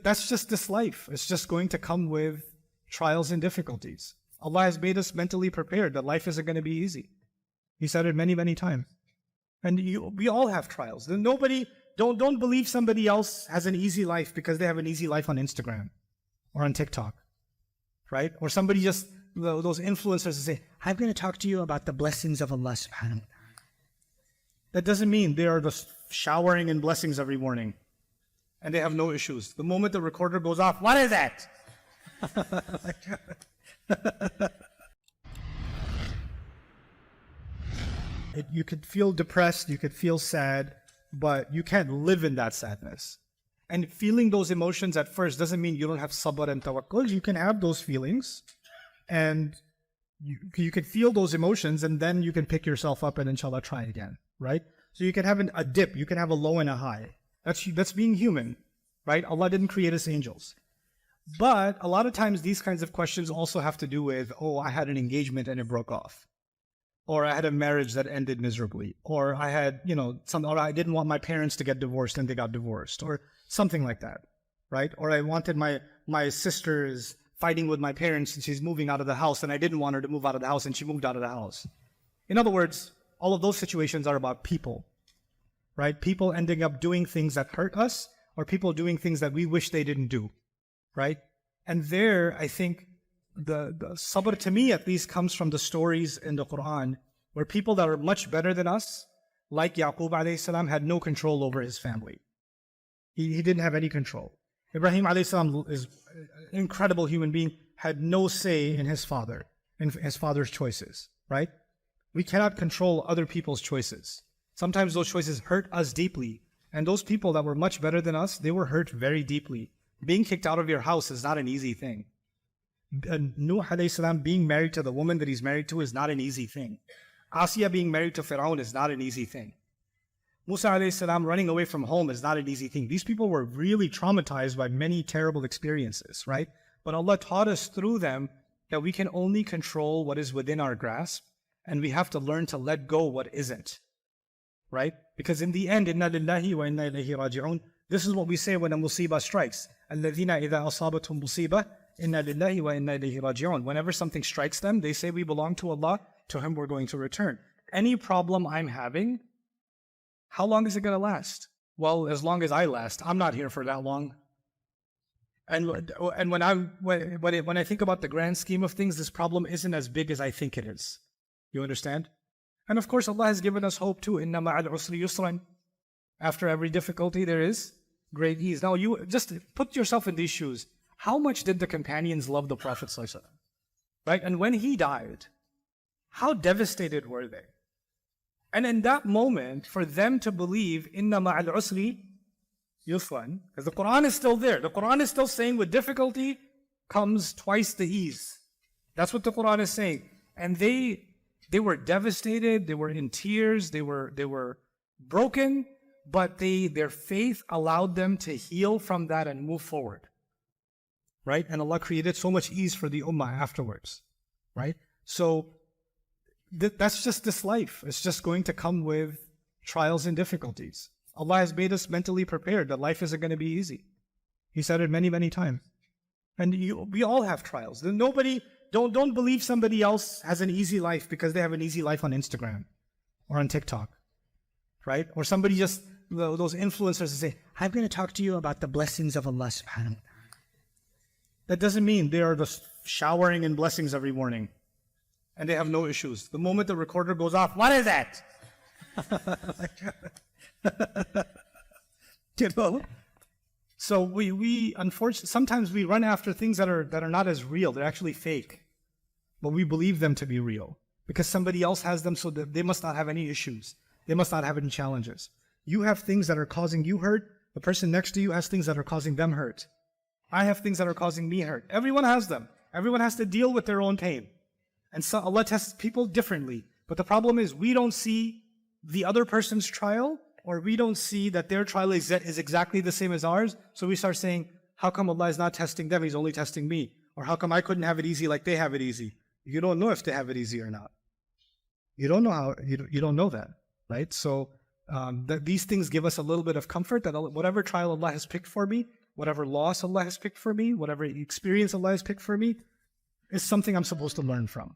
That's just this life. It's just going to come with trials and difficulties. Allah has made us mentally prepared that life isn't going to be easy. He said it many, many times. And we all have trials. Don't believe somebody else has an easy life because they have an easy life on Instagram or on TikTok, right? Or somebody just, those influencers say, I'm going to talk to you about the blessings of Allah subhanahu wa ta'ala. That doesn't mean they are just showering in blessings every morning and they have no issues. The moment the recorder goes off, what is that? You could feel depressed, you could feel sad, but you can't live in that sadness. And feeling those emotions at first doesn't mean you don't have sabr and tawakkul. You can have those feelings and you can feel those emotions and then you can pick yourself up and inshallah try again, right? So you can have a dip, you can have a low and a high. That's being human, right? Allah didn't create us angels. But a lot of times these kinds of questions also have to do with, oh, I had an engagement and it broke off. Or I had a marriage that ended miserably. Or I had, or I didn't want my parents to get divorced and they got divorced. Or something like that, right? Or I wanted my sister's fighting with my parents and she's moving out of the house and I didn't want her to move out of the house and she moved out of the house. In other words, all of those situations are about people, right? People ending up doing things that hurt us or people doing things that we wish they didn't do, right? And there, I think, the sabr to me at least comes from the stories in the Quran where people that are much better than us, like Yaqub alayhi salam, had no control over his family. He didn't have any control. Ibrahim alayhi salam is an incredible human being, had no say in his father's choices, right? We cannot control other people's choices. Sometimes those choices hurt us deeply. And those people that were much better than us, they were hurt very deeply. Being kicked out of your house is not an easy thing. Nuh alayhi salam being married to the woman that he's married to is not an easy thing. Asiya being married to Fir'aun is not an easy thing. Musa alayhi salam running away from home is not an easy thing. These people were really traumatized by many terrible experiences, right? But Allah taught us through them that we can only control what is within our grasp and we have to learn to let go what isn't, right? Because in the end, inna lillahi wa inna ilayhi raji'un, this is what we say when a musibah strikes. Alladhina idha asabatum musibah, inna lillahi wa inna ilayhi raji'un. Whenever something strikes them, they say we belong to Allah, to Him we're going to return. Any problem I'm having, how long is it going to last? Well, as long as I last. I'm not here for that long. And when I think about the grand scheme of things, this problem isn't as big as I think it is. You understand? And of course, Allah has given us hope too. Inna ma'al usri yusran. After every difficulty, there is great ease. Now, you just put yourself in these shoes. How much did the companions love the Prophet ﷺ? Right? And when he died, how devastated were they? And in that moment, for them to believe, Inna ma'al usri yusran, because the Quran is still there. The Quran is still saying with difficulty comes twice the ease. That's what the Quran is saying. And they were devastated, they were in tears, they were broken, but their faith allowed them to heal from that and move forward. Right? And Allah created so much ease for the ummah afterwards. Right? So that's just this life. It's just going to come with trials and difficulties. Allah has made us mentally prepared that life isn't going to be easy. He said it many, many times. And we all have trials. Don't believe somebody else has an easy life because they have an easy life on Instagram or on TikTok, right? Or somebody just, those influencers say, I'm going to talk to you about the blessings of Allah subhanahu wa ta'ala. That doesn't mean they are just showering in blessings every morning and they have no issues. The moment the recorder goes off, what is that? So we unfortunately, sometimes we run after things that are not as real. They're actually fake. But we believe them to be real because somebody else has them, so that they must not have any issues. They must not have any challenges. You have things that are causing you hurt. The person next to you has things that are causing them hurt. I have things that are causing me hurt. Everyone has them. Everyone has to deal with their own pain. And so Allah tests people differently. But the problem is we don't see the other person's trial, or we don't see that their trial is exactly the same as ours. So we start saying, how come Allah is not testing them? He's only testing me. Or how come I couldn't have it easy like they have it easy? You don't know if they have it easy or not. You don't know how, you don't know that, right? So these things give us a little bit of comfort that whatever trial Allah has picked for me, whatever loss Allah has picked for me, whatever experience Allah has picked for me, is something I'm supposed to learn from.